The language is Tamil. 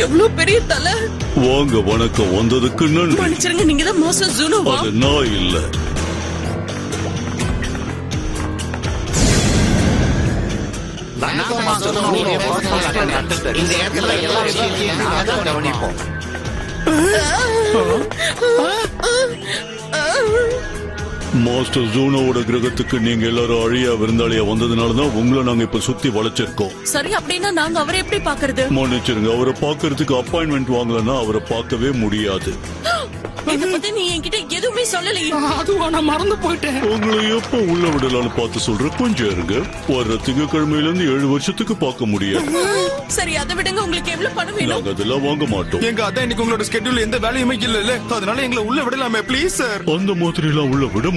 எவ்வளவு பெரிய தலை. வாங்க, வணக்கம். வந்ததுக்கு நன்றி. மன்னிச்சிருங்க, நீங்க தான் மாஸ்டர் ஜூனோவா? அது நான் இல்ல. இந்த இடத்துல எல்லா விஷயத்தையும் நாங்க தான் கவனிப்போம். மாஸ்டர் ஜூனோவோட கிரகத்துக்கு நீங்க எல்லாரும் அழியா விருந்தாளியா வந்ததுனாலதான் உங்களை நாங்க இப்ப சுத்தி வளைச்சிருக்கோம். சரி, அப்படின்னா நாங்க அவரை எப்படி பாக்குறது? மன்னிச்சிருங்க, அவரை பாக்குறதுக்கு அப்பாயின்மெண்ட் வாங்கலன்னா அவரை பார்க்கவே முடியாது. இத பத்தி நீ என்கிட்ட எதுவுமே சொல்லலையே. அதுவா, நான் மறந்து போயிட்டேன். உங்களை எப்ப உள்ள விடலான்னு பார்த்து சொல்ற. கொஞ்சம் இருங்க. வர்ற திங்கக்கிழமையில இருந்து 7 வருஷத்துக்கு பார்க்க முடியாது. சரி, அதை விடுங்க. உங்களுக்கு எவ்வளவு பணம் வேணும்? நாங்க அதெல்லாம் வாங்க மாட்டோம். எங்க அதான் இன்னைக்கு உங்களோட ஸ்கெட்யூல் எந்த வேலையுமே இல்ல, அதனால எங்களை உள்ள விடலாமே ப்ளீஸ் சார். அந்த மாதிரி எல்லாம் உள்ள விட